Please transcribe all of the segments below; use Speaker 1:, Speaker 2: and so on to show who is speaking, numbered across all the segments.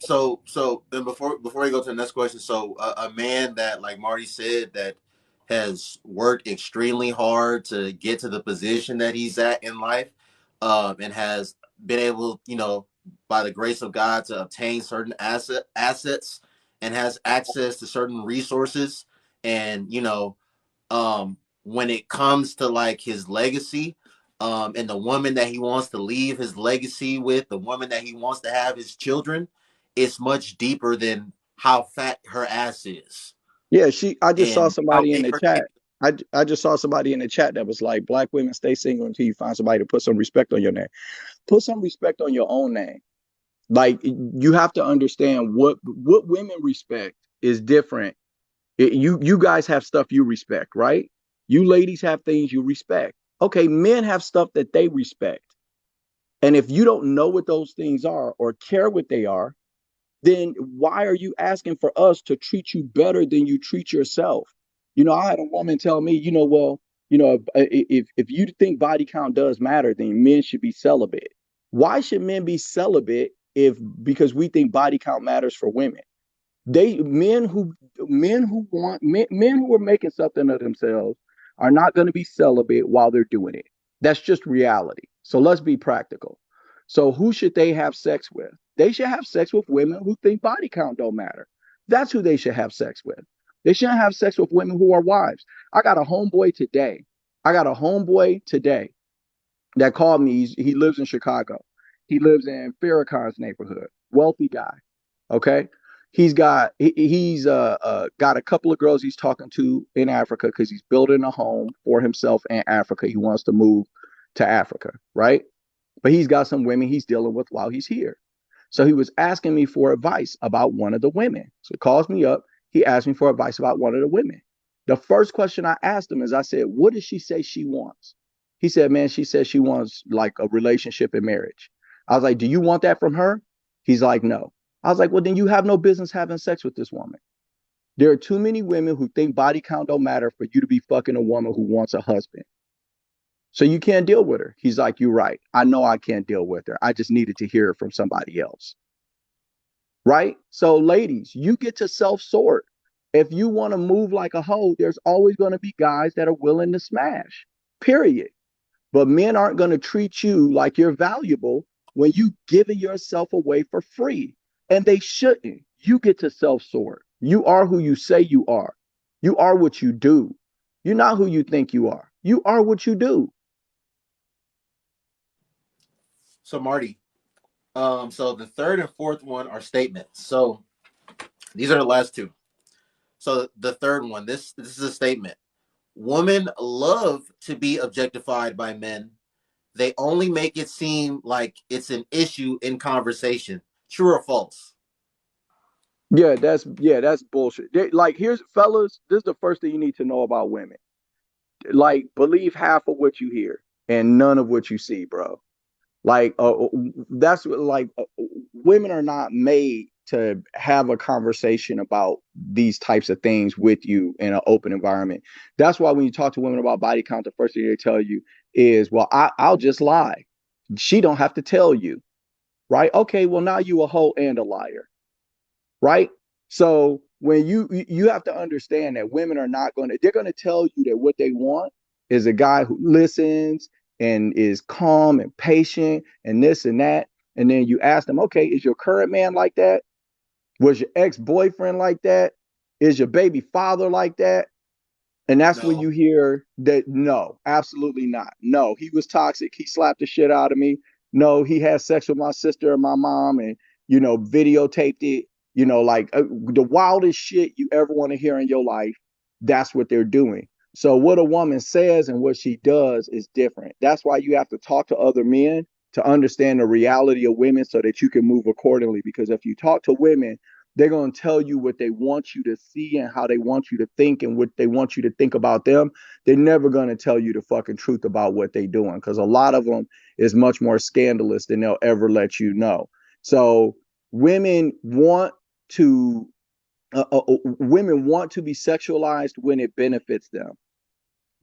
Speaker 1: So then before we go to the next question, so a man that, like Marty said, that has worked extremely hard to get to the position that he's at in life, and has been able, by the grace of God, to obtain certain assets, and has access to certain resources, and when it comes to like his legacy, and the woman that he wants to leave his legacy with, the woman that he wants to have his children, it's much deeper than how fat her ass is
Speaker 2: Yeah, I just saw
Speaker 1: and how
Speaker 2: somebody in the
Speaker 1: her
Speaker 2: chat. I just saw somebody in the chat that was like, "Black women stay single until you find somebody to put some respect on your name. Put some respect on your own name. Like you have to understand what women respect is different. You guys have stuff you respect, right? You ladies have things you respect. Okay, men have stuff that they respect. And if you don't know what those things are or care what they are, then why are you asking for us to treat you better than you treat yourself? I had a woman tell me, if you think body count does matter, then men should be celibate. Why should men be celibate if because we think body count matters for women? They men who are making something of themselves are not going to be celibate while they're doing it. That's just reality. So let's be practical. So who should they have sex with? They should have sex with women who think body count don't matter. That's who they should have sex with. They shouldn't have sex with women who are wives. I got a homeboy today. I got a homeboy today that called me. He lives in Chicago. He lives in Farrakhan's neighborhood. Wealthy guy. Okay. He's got a couple of girls he's talking to in Africa because he's building a home for himself in Africa. He wants to move to Africa, right? But he's got some women he's dealing with while he's here. So he was asking me for advice about one of the women. So he calls me up. He asked me for advice about one of the women. The first question I asked him is, I said, what does she say she wants? He said, man, she says she wants like a relationship and marriage. I was like, do you want that from her? He's like, no. I was like, well, then you have no business having sex with this woman. There are too many women who think body count don't matter for you to be fucking a woman who wants a husband. So you can't deal with her. He's like, you're right. I know I can't deal with her. I just needed to hear it from somebody else. Right? So, ladies, you get to self sort. If you want to move like a hoe, there's always going to be guys that are willing to smash, period. But men aren't going to treat you like you're valuable when you giving yourself away for free. And they shouldn't. You get to self sort. You are who you say you are. You are what you do. You're not who you think you are. You are what you do.
Speaker 1: So Marty, so the third and fourth one are statements. So these are the last two. So the third one, this is a statement. Women love to be objectified by men. They only make it seem like it's an issue in conversation. True or false?
Speaker 2: That's bullshit. Like here's fellas, this is the first thing you need to know about women. Like believe half of what you hear and none of what you see, bro. Like that's like women are not made to have a conversation about these types of things with you in an open environment. That's why when you talk to women about body count, the first thing they tell you is, "Well, I'll just lie. She don't have to tell you, right? Okay, well now you a hoe and a liar, right? So when you have to understand that women are not going to they're going to tell you that what they want is a guy who listens and is calm and patient and this and that. And then you ask them, okay, is your current man like that? Was your ex-boyfriend like that? Is your baby father like that? And that's when
Speaker 1: No.
Speaker 2: you hear that no, absolutely not. No, he was toxic. He slapped the shit out of me. No, he had sex with my sister and my mom and, videotaped it. Like the wildest shit you ever want to hear in your life. That's what they're doing. So what a woman says and what she does is different. That's why you have to talk to other men to understand the reality of women so that you can move accordingly. Because if you talk to women, they're going to tell you what they want you to see and how they want you to think and what they want you to think about them. They're never going to tell you the fucking truth about what they're doing because a lot of them is much more scandalous than they'll ever let you know. So women want to women want to be sexualized when it benefits them,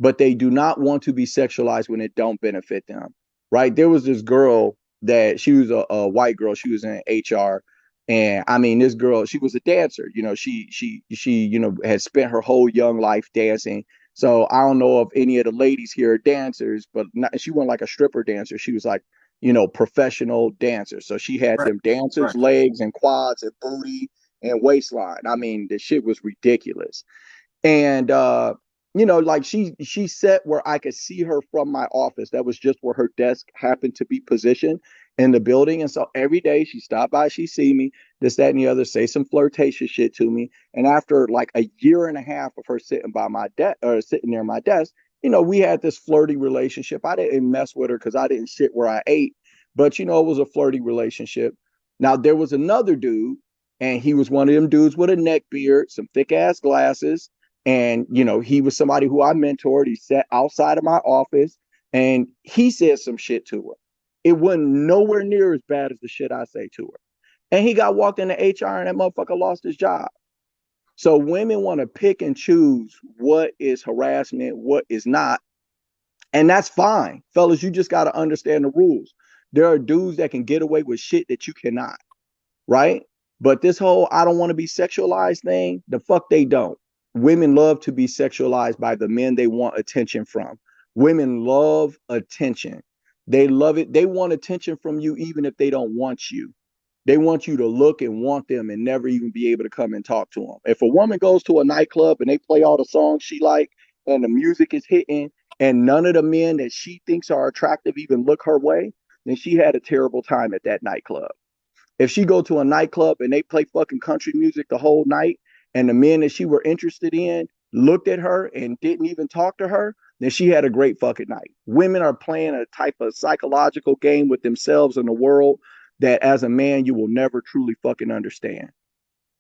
Speaker 2: but they do not want to be sexualized when it don't benefit them. Right? There was this girl that she was a white girl. She was in HR And I mean, this girl, she was a dancer. Had spent her whole young life dancing. So I don't know if any of the ladies here are dancers, but she wasn't like a stripper dancer. She was like, professional dancer. So she had
Speaker 1: Right.
Speaker 2: them dancers'
Speaker 1: Right.
Speaker 2: legs and quads and booty and waistline. I mean, the shit was ridiculous. And like she sat where I could see her from my office. That was just where her desk happened to be positioned in the building. And so every day she stopped by, she see me, this, that, and the other, say some flirtatious shit to me. And after like a year and a half of her sitting by my desk or sitting near my desk, we had this flirty relationship. I didn't mess with her because I didn't sit where I ate, but it was a flirty relationship. Now there was another dude, and he was one of them dudes with a neck beard, some thick ass glasses, and, he was somebody who I mentored. He sat outside of my office and he said some shit to her. It wasn't nowhere near as bad as the shit I say to her. And he got walked into HR and that motherfucker lost his job. So women want to pick and choose what is harassment, what is not. And that's fine. Fellas, you just got to understand the rules. There are dudes that can get away with shit that you cannot, right? But this whole I don't want to be sexualized thing, the fuck they don't. Women love to be sexualized by the men they want attention from. Women love attention. They love it. They want attention from you even if they don't want you. They want you to look and want them and never even be able to come and talk to them. If a woman goes to a nightclub and they play all the songs she like and the music is hitting and none of the men that she thinks are attractive even look her way, then she had a terrible time at that nightclub. If she go to a nightclub and they play fucking country music the whole night and the men that she were interested in looked at her and didn't even talk to her, then she had a great fucking night. Women are playing a type of psychological game with themselves and the world that as a man you will never truly fucking understand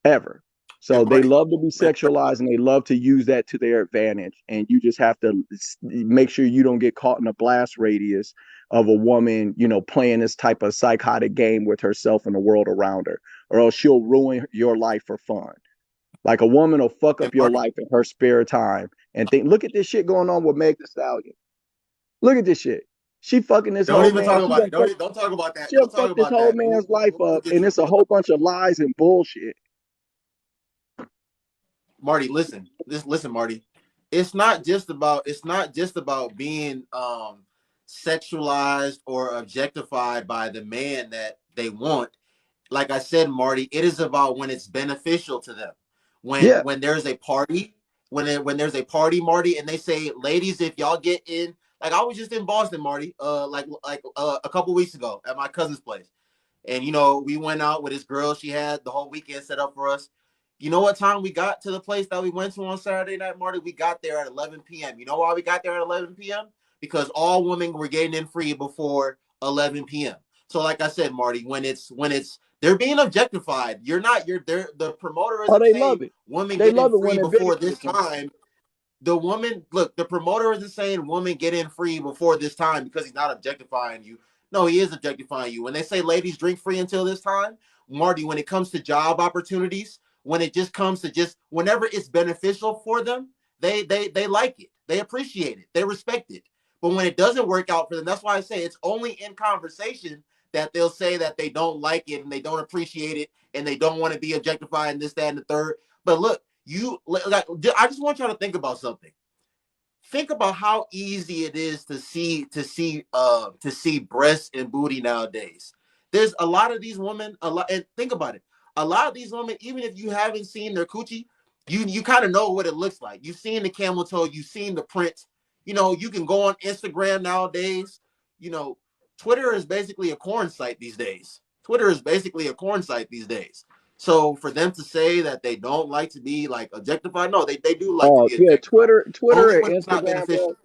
Speaker 2: ever.
Speaker 1: And
Speaker 2: So they
Speaker 1: Marty,
Speaker 2: love to be
Speaker 1: man,
Speaker 2: sexualized and they love to use that to their advantage. And you just have to make sure you don't get caught in a blast radius of a woman, playing this type of psychotic game with herself and the world around her, or else she'll ruin your life for fun. Like a woman will fuck
Speaker 1: and
Speaker 2: up your
Speaker 1: Marty,
Speaker 2: life in her spare time and think, look at this shit going on with Meg Thee Stallion. Look at this shit. She fucking this
Speaker 1: don't
Speaker 2: whole
Speaker 1: even
Speaker 2: man.
Speaker 1: talk about it. Don't talk about that.
Speaker 2: She'll
Speaker 1: Don't talk
Speaker 2: fuck this
Speaker 1: about
Speaker 2: whole
Speaker 1: that.
Speaker 2: man's life
Speaker 1: We'll
Speaker 2: up,
Speaker 1: get
Speaker 2: and
Speaker 1: you.
Speaker 2: it's a whole bunch of lies and bullshit.
Speaker 1: Marty, listen. Listen, Marty. It's not just about being sexualized or objectified by the man that they want. Like I said, Marty, it is about when it's beneficial to them.
Speaker 2: Yeah.
Speaker 1: When there's a party, when there's a party, Marty, and they say, ladies, if y'all get in, like I was just in Boston, Marty, a couple weeks ago at my cousin's place. And we went out with this girl. She had the whole weekend set up for us. You know what time we got to the place that we went to on Saturday night, Marty? We got there at 11 p.m. You know why we got there at 11 p.m.? Because all women were getting in free before 11 p.m. So, like I said, Marty, when it's they're being objectified. You're not. You're there. The promoter
Speaker 2: Oh,
Speaker 1: isn't
Speaker 2: they love
Speaker 1: saying
Speaker 2: it.
Speaker 1: women
Speaker 2: They
Speaker 1: get in
Speaker 2: love it when
Speaker 1: free
Speaker 2: it
Speaker 1: before this
Speaker 2: benefits them.
Speaker 1: time. The promoter isn't saying women get in free before this time because he's not objectifying you. No, he is objectifying you. When they say ladies drink free until this time, Marty, when it comes to job opportunities, when it just comes to just whenever it's beneficial for them, they like it, they appreciate it, they respect it. But when it doesn't work out for them, that's why I say it's only in conversation that they'll say that they don't like it and they don't appreciate it and they don't want to be objectified and this, that, and the third. But look, I just want y'all to think about something. Think about how easy it is to see breasts and booty nowadays. There's a lot of these women, a lot, and think about it. A lot of these women, even if you haven't seen their coochie, you kind of know what it looks like. You've seen the camel toe, you've seen the print. You can go on Instagram nowadays. You know, Twitter is basically a corn site these days. Twitter is basically a corn site these days. So for them to say that they don't like to be like objectified, no, they do like to
Speaker 2: Oh
Speaker 1: be
Speaker 2: yeah,
Speaker 1: objectified.
Speaker 2: Twitter
Speaker 1: Only
Speaker 2: and
Speaker 1: when it's not
Speaker 2: Instagram,
Speaker 1: beneficial.
Speaker 2: bro.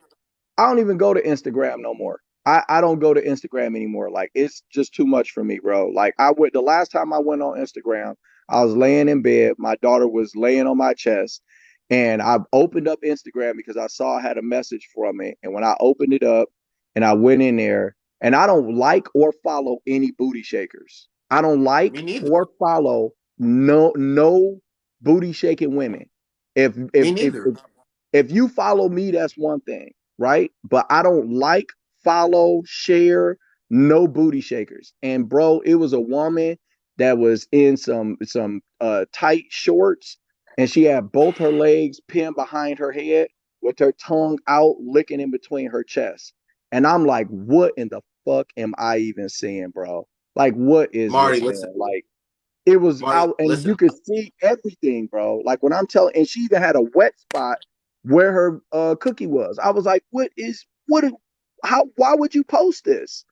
Speaker 2: I don't even go to Instagram no more. I don't go to Instagram anymore. Like it's just too much for me, bro. Like I went the last time I went on Instagram, I was laying in bed. My daughter was laying on my chest, and I opened up Instagram because I saw I had a message from it. And when I opened it up and I went in there, and I don't like or follow any booty shakers. I don't like
Speaker 1: Me neither.
Speaker 2: or follow no booty shaking women. If
Speaker 1: Me
Speaker 2: if if
Speaker 1: neither.
Speaker 2: if if you follow me, that's one thing, right? But I don't like, follow, share, no booty shakers. And bro, it was a woman that was in some tight shorts, and she had both her legs pinned behind her head with her tongue out, licking in between her chest. And I'm like, what in the fuck am I even seeing, bro? Like, what is
Speaker 1: Marty,
Speaker 2: this,
Speaker 1: listen.
Speaker 2: man? Like, it was
Speaker 1: Marty,
Speaker 2: out, and you
Speaker 1: listen.
Speaker 2: could see everything, bro. Like when I'm telling, and she even had a wet spot where her cookie was. I was like, what is what? How? Why would you post this?